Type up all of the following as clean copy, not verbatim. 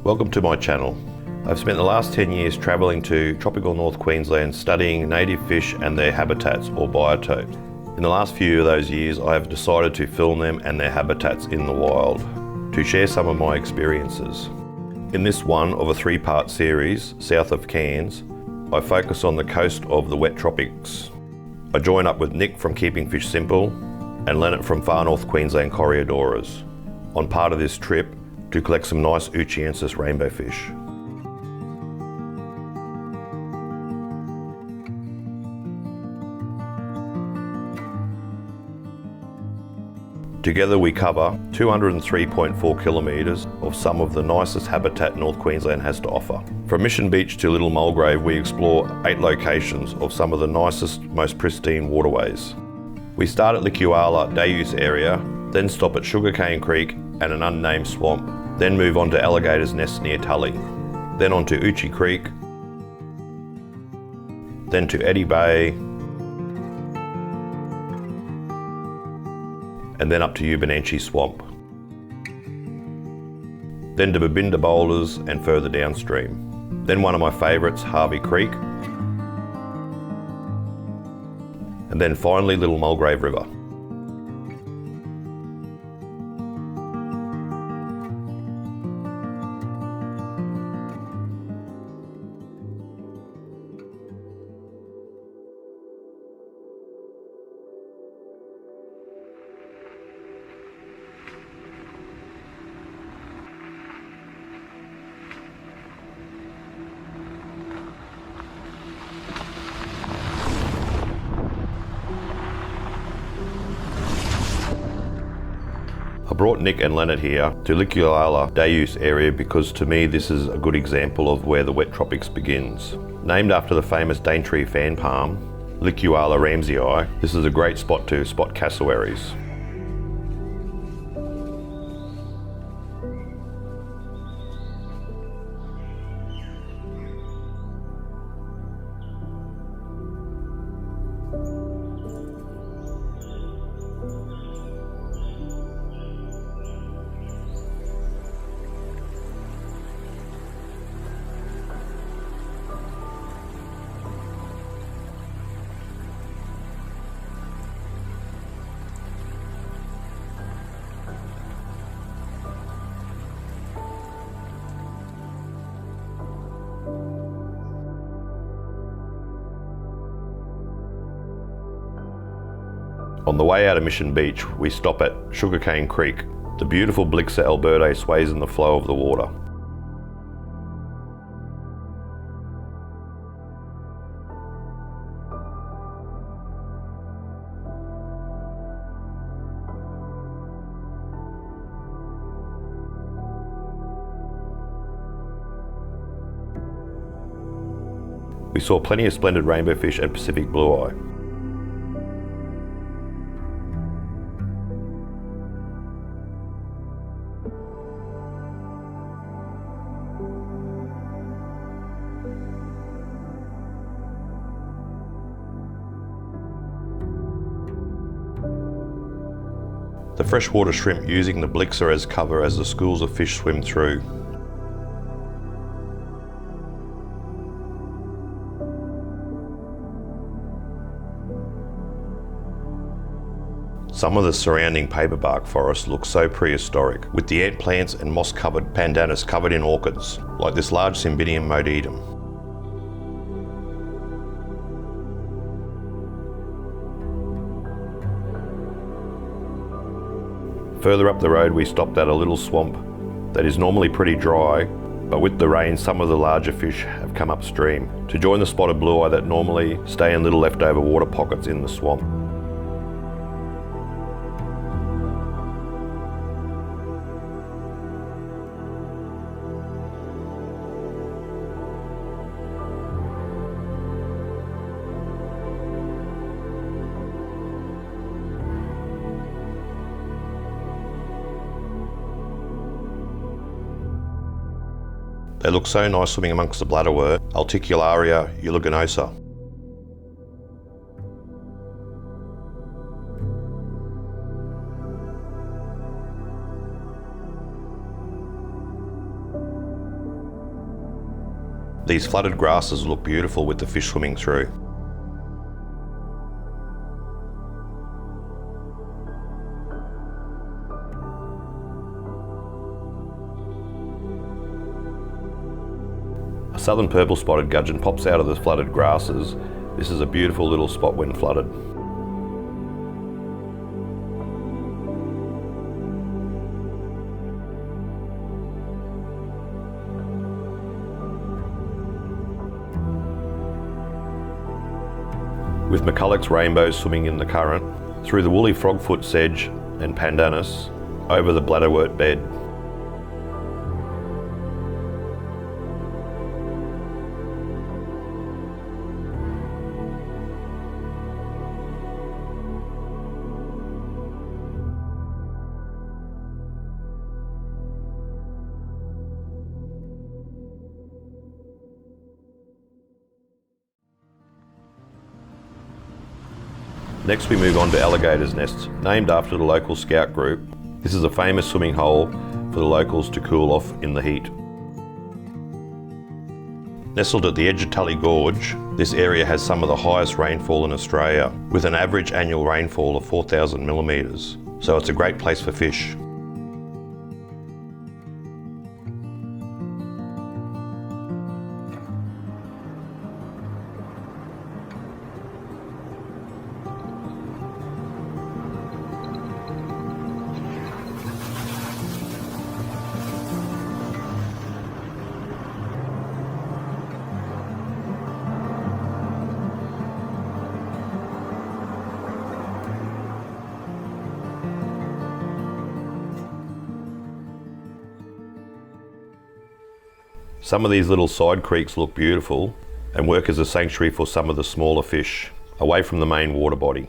Welcome to my channel. I've spent the last 10 years travelling to tropical North Queensland studying native fish and their habitats or biotopes. In the last few of those years I have decided to film them and their habitats in the wild, to share some of my experiences. In this one of a 3-part series, south of Cairns, I focus on the coast of the wet tropics. I join up with Nick from Keeping Fish Simple and Leonard from Far North Queensland Corriodoras on part of this trip to collect some nice Uchiensis rainbow fish. Together we cover 203.4 kilometres of some of the nicest habitat North Queensland has to offer. From Mission Beach to Little Mulgrave, we explore 8 locations of some of the nicest, most pristine waterways. We start at the Licuala day-use area, then stop at Sugarcane Creek and an unnamed swamp, then move on to Alligator's Nest near Tully, then on to Uchi Creek, then to Eddy Bay, and then up to Ubenchi Swamp, then to Babinda Boulders and further downstream, then one of my favourites, Harvey Creek, and then finally Little Mulgrave River. I brought Nick and Leonard here to Licuala day-use area because to me this is a good example of where the wet tropics begins. Named after the famous Daintree fan palm, Licuala ramseyii, this is a great spot to spot cassowaries. On the way out of Mission Beach, we stop at Sugarcane Creek. The beautiful Blixa albertae sways in the flow of the water. We saw plenty of splendid rainbow fish and Pacific blue eye. The freshwater shrimp using the Blixa as cover as the schools of fish swim through. Some of the surrounding paperbark forests look so prehistoric, with the ant plants and moss-covered pandanus covered in orchids, like this large Cymbidium modetum. Further up the road we stopped at a little swamp that is normally pretty dry, but with the rain some of the larger fish have come upstream to join the spotted blue eye that normally stay in little leftover water pockets in the swamp. They look so nice swimming amongst the bladderwort, Alticularia uliginosa. These flooded grasses look beautiful with the fish swimming through. A southern purple spotted gudgeon pops out of the flooded grasses. This is a beautiful little spot when flooded. With McCulloch's rainbows swimming in the current, through the woolly frogfoot sedge and pandanus, over the bladderwort bed. Next we move on to Alligator's Nest, named after the local scout group. This is a famous swimming hole for the locals to cool off in the heat. Nestled at the edge of Tully Gorge, this area has some of the highest rainfall in Australia, with an average annual rainfall of 4,000 millimetres, so it's a great place for fish. Some of these little side creeks look beautiful and work as a sanctuary for some of the smaller fish, away from the main water body.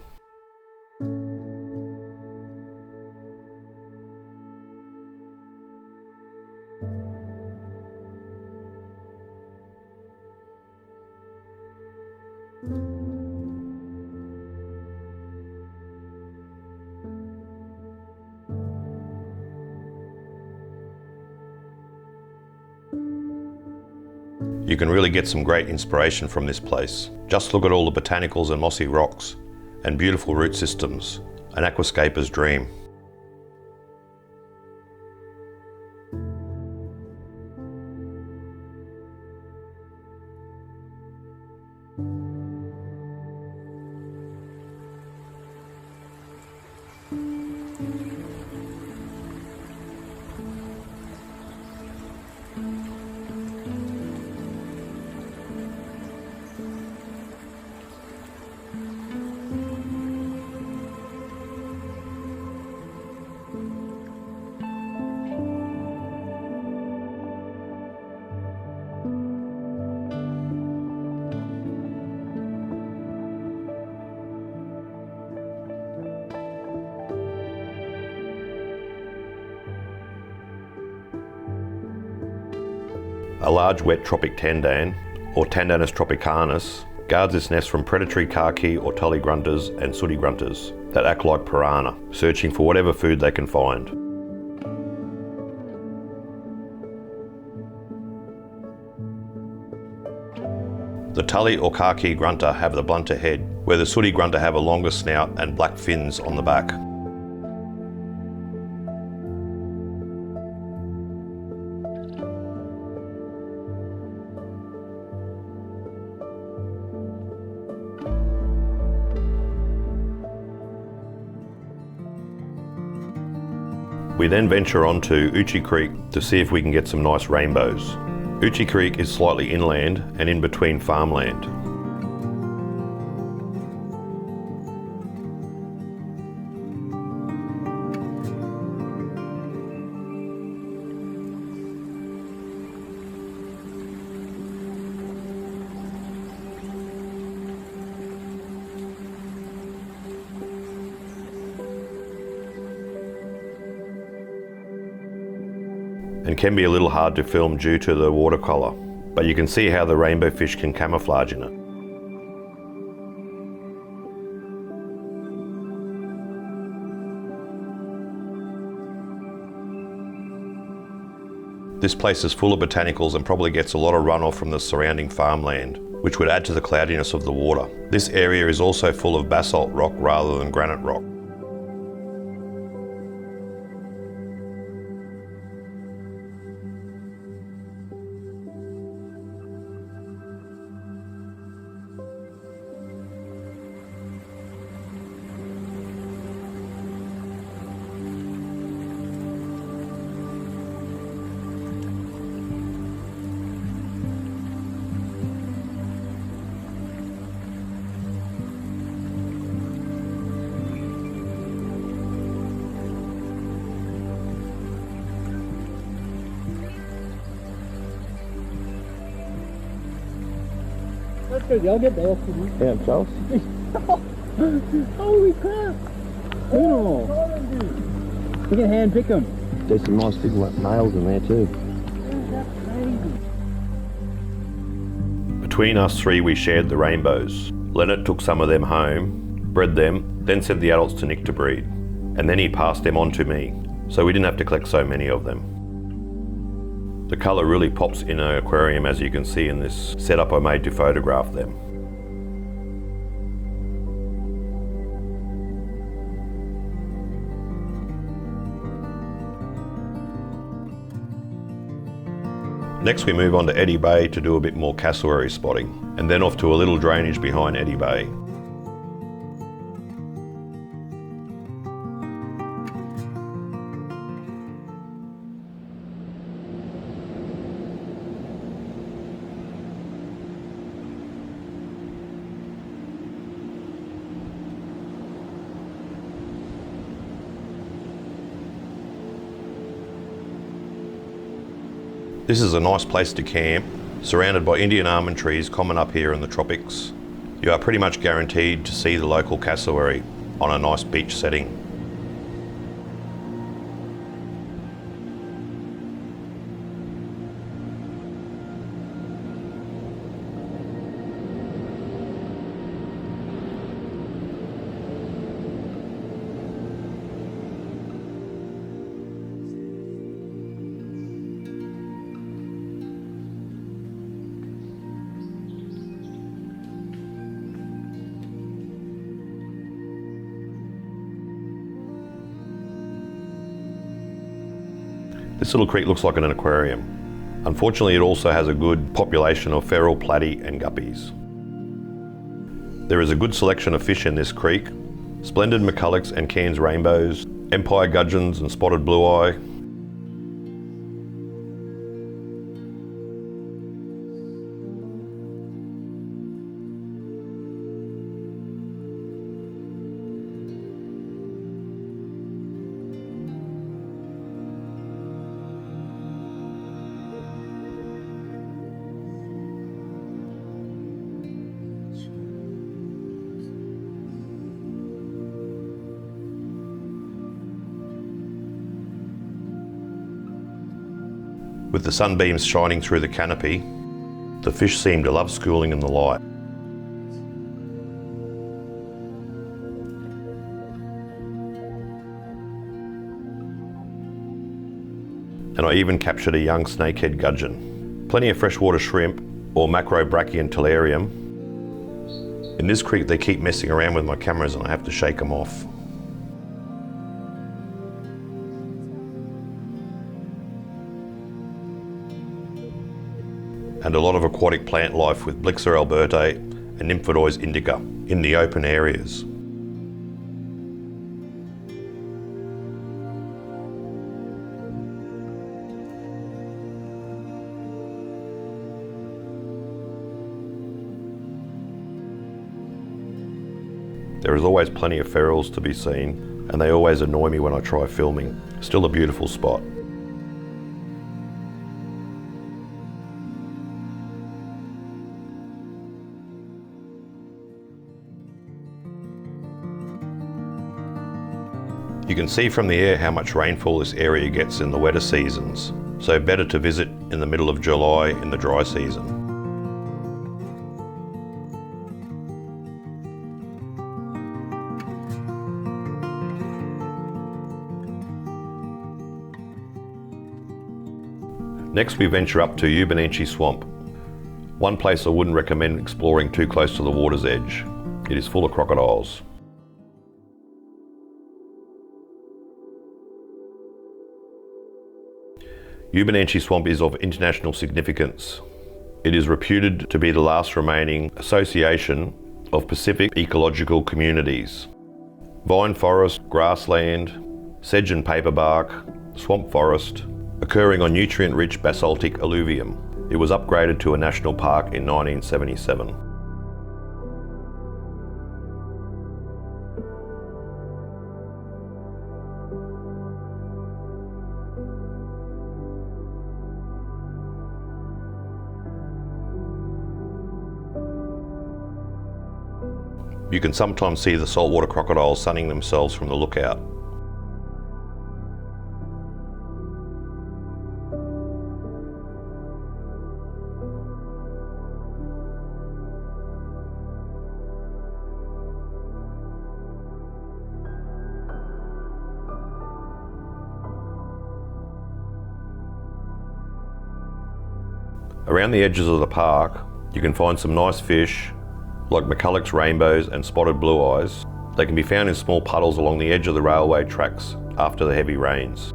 You can really get some great inspiration from this place. Just look at all the botanicals and mossy rocks and beautiful root systems, an aquascaper's dream. A large wet tropic tandan, or Tandanus tropicanus, guards its nest from predatory khaki or tully grunters and sooty grunters that act like piranha, searching for whatever food they can find. The tully or khaki grunter have the blunter head, where the sooty grunter have a longer snout and black fins on the back. We then venture on to Uchi Creek to see if we can get some nice rainbows. Uchi Creek is slightly inland and in between farmland. And can be a little hard to film due to the watercolour, but you can see how the rainbow fish can camouflage in it. This place is full of botanicals and probably gets a lot of runoff from the surrounding farmland, which would add to the cloudiness of the water. This area is also full of basalt rock rather than granite rock. That's good, I'll get there for you. Yeah, Charles. Holy crap! Oh, we can hand pick them. There's some nice big males in there too. That's crazy. Between us three, we shared the rainbows. Leonard took some of them home, bred them, then sent the adults to Nick to breed. And then he passed them on to me, so we didn't have to collect so many of them. The colour really pops in an aquarium, as you can see in this setup I made to photograph them. Next we move on to Eddy Bay to do a bit more cassowary spotting, and then off to a little drainage behind Eddy Bay. This is a nice place to camp, surrounded by Indian almond trees common up here in the tropics. You are pretty much guaranteed to see the local cassowary on a nice beach setting. This little creek looks like an aquarium. Unfortunately, it also has a good population of feral platy and guppies. There is a good selection of fish in this creek: splendid McCullochs and Cairns rainbows, empire gudgeons and spotted blue eye. With the sunbeams shining through the canopy, the fish seem to love schooling in the light. And I even captured a young snakehead gudgeon. Plenty of freshwater shrimp, or macrobrachian telarium. In this creek they keep messing around with my cameras and I have to shake them off. And a lot of aquatic plant life with Blixer albertae and Nymphodois indica in the open areas. There is always plenty of ferals to be seen, and they always annoy me when I try filming. Still a beautiful spot. You can see from the air how much rainfall this area gets in the wetter seasons, so better to visit in the middle of July in the dry season. Next we venture up to Ubenchi Swamp. One place I wouldn't recommend exploring too close to the water's edge. It is full of crocodiles. Ubenchi Swamp is of international significance. It is reputed to be the last remaining association of Pacific ecological communities. Vine forest, grassland, sedge and paperbark, swamp forest, occurring on nutrient-rich basaltic alluvium. It was upgraded to a national park in 1977. You can sometimes see the saltwater crocodiles sunning themselves from the lookout. Around the edges of the park, you can find some nice fish, like McCulloch's rainbows and spotted blue eyes. They can be found in small puddles along the edge of the railway tracks after the heavy rains.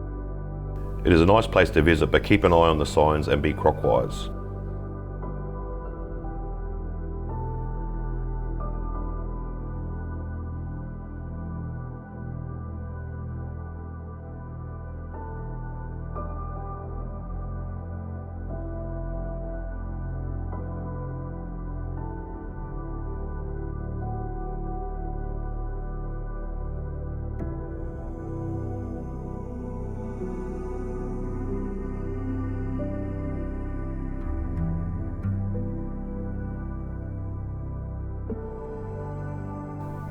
It is a nice place to visit, but keep an eye on the signs and be croc-wise.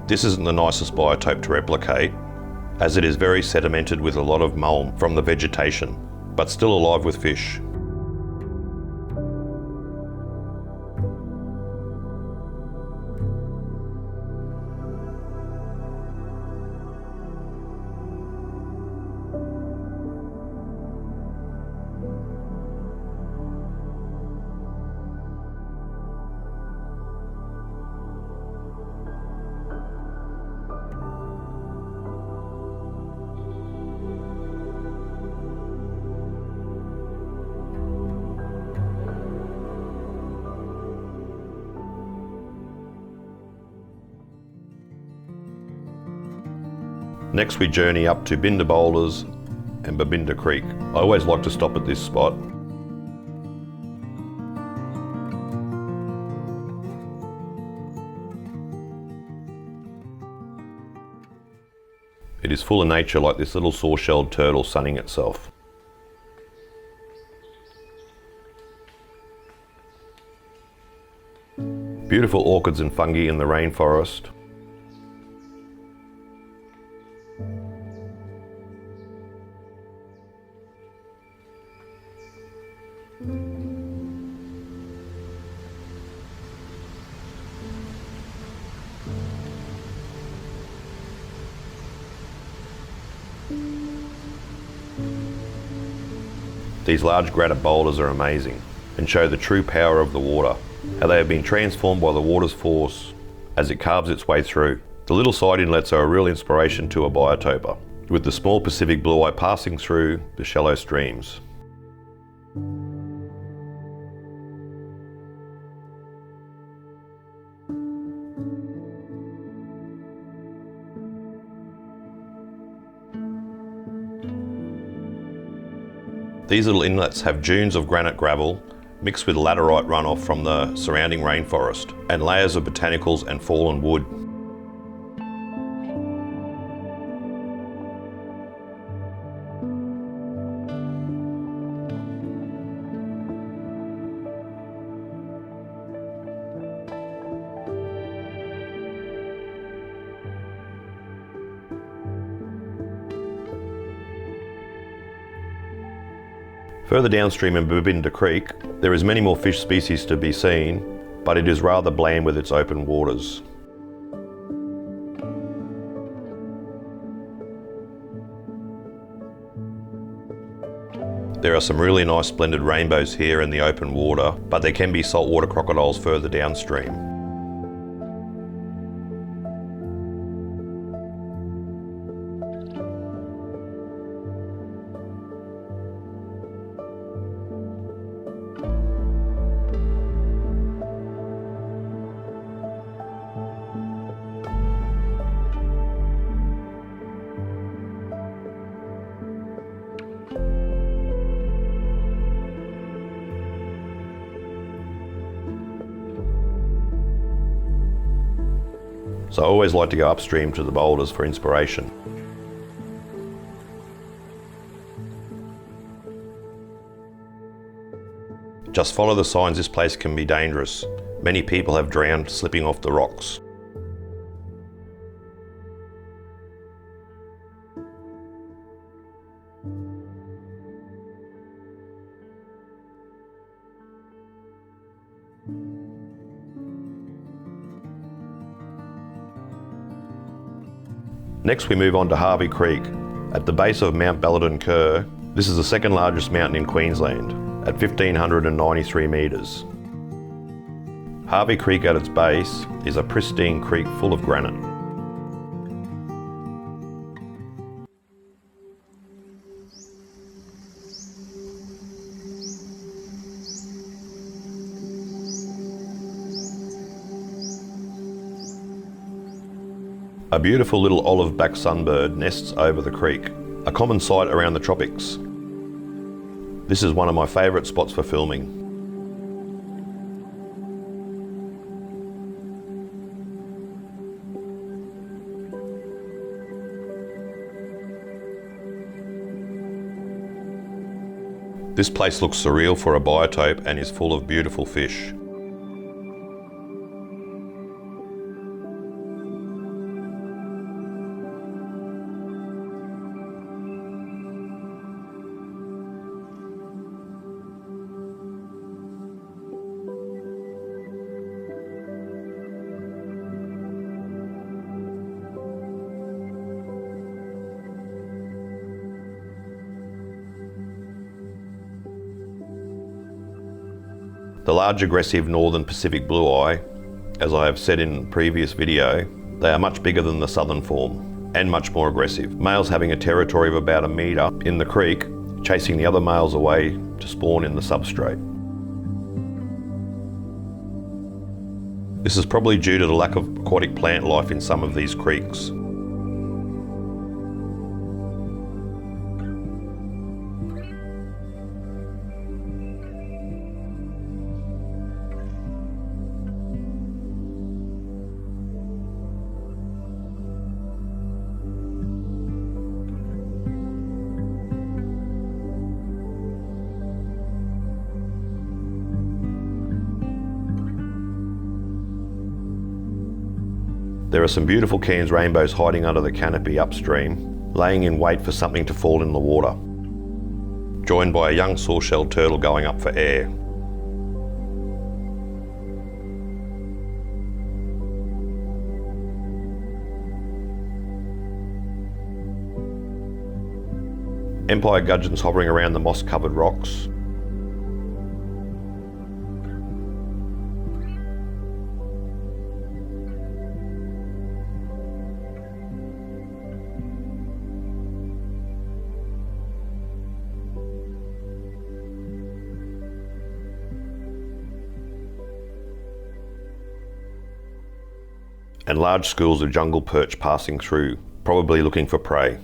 This isn't the nicest biotope to replicate, as it is very sedimented with a lot of mulm from the vegetation, but still alive with fish. Next we journey up to Binder Boulders and Babinda Creek. I always like to stop at this spot. It is full of nature, like this little saw-shelled turtle sunning itself. Beautiful orchids and fungi in the rainforest. These large granite boulders are amazing and show the true power of the water, how they have been transformed by the water's force as it carves its way through. The little side inlets are a real inspiration to a biotoper, with the small Pacific blue eye passing through the shallow streams. These little inlets have dunes of granite gravel mixed with laterite runoff from the surrounding rainforest and layers of botanicals and fallen wood. Further downstream in Babinda Creek, there is many more fish species to be seen, but it is rather bland with its open waters. There are some really nice splendid rainbows here in the open water, but there can be saltwater crocodiles further downstream. So I always like to go upstream to the boulders for inspiration. Just follow the signs, this place can be dangerous. Many people have drowned slipping off the rocks. Next we move on to Harvey Creek. At the base of Mount Balladen. This is the second largest mountain in Queensland, at 1,593 metres. Harvey Creek at its base is a pristine creek full of granite. A beautiful little olive-back sunbird nests over the creek, a common sight around the tropics. This is one of my favourite spots for filming. This place looks surreal for a biotope and is full of beautiful fish. The large aggressive northern Pacific blueye, as I have said in a previous video, they are much bigger than the southern form and much more aggressive. Males having a territory of about 1 metre in the creek, chasing the other males away to spawn in the substrate. This is probably due to the lack of aquatic plant life in some of these creeks. There are some beautiful Cairns rainbows hiding under the canopy upstream, laying in wait for something to fall in the water, joined by a young sawshell turtle going up for air. Empire gudgeons hovering around the moss-covered rocks. And large schools of jungle perch passing through, probably looking for prey.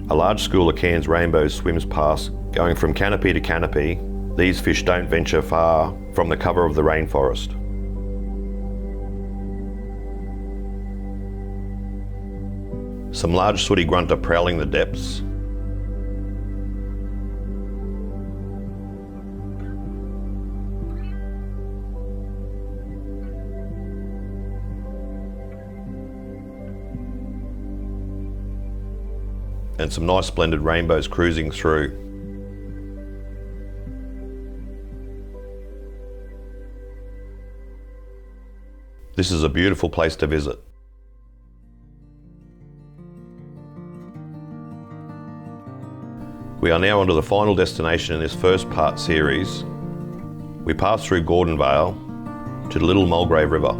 A large school of Cairns rainbows swims past, going from canopy to canopy. These fish don't venture far from the cover of the rainforest. Some large sooty grunter prowling the depths. And some nice splendid rainbows cruising through. This is a beautiful place to visit. We are now onto the final destination in this first part series. We pass through Gordon Vale to the Little Mulgrave River.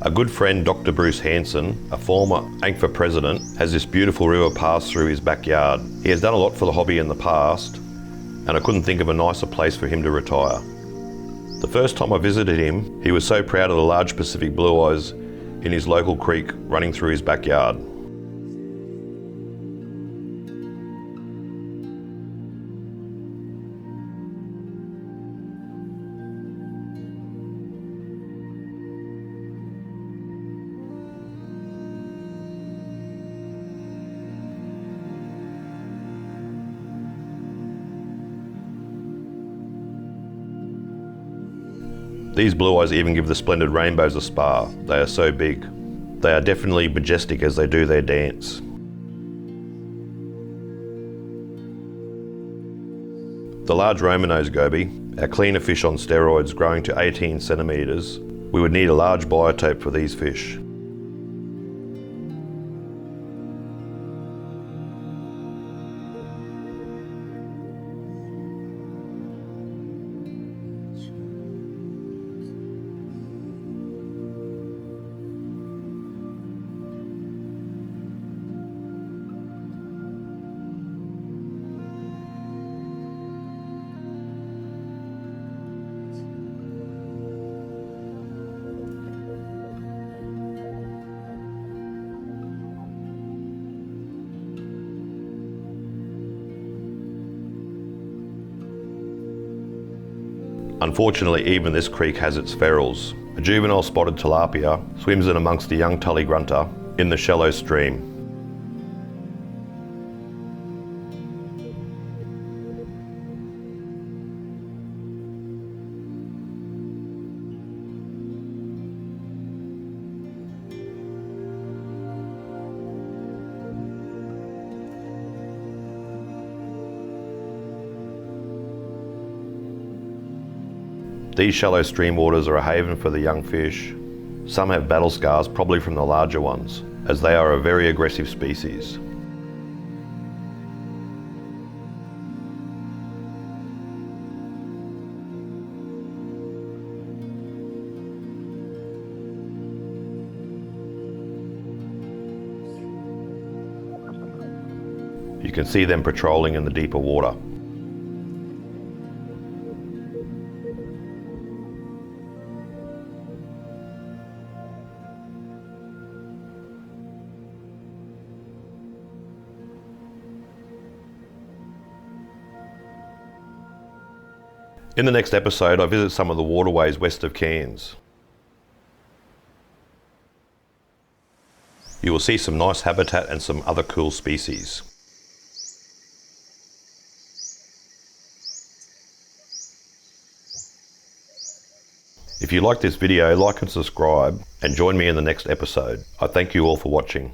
A good friend, Dr. Bruce Hanson, a former ANCFA president, has this beautiful river pass through his backyard. He has done a lot for the hobby in the past, and I couldn't think of a nicer place for him to retire. The first time I visited him, he was so proud of the large Pacific blue eyes in his local creek running through his backyard. These blue eyes even give the splendid rainbows a spar. They are so big. They are definitely majestic as they do their dance. The large Romanose goby, our cleaner fish on steroids growing to 18 centimetres, we would need a large biotope for these fish. Unfortunately, even this creek has its ferals. A juvenile spotted tilapia swims in amongst the young Tully grunter in the shallow stream. These shallow stream waters are a haven for the young fish. Some have battle scars, probably from the larger ones, as they are a very aggressive species. You can see them patrolling in the deeper water. In the next episode, I visit some of the waterways west of Cairns. You will see some nice habitat and some other cool species. If you like this video, like and subscribe, and join me in the next episode. I thank you all for watching.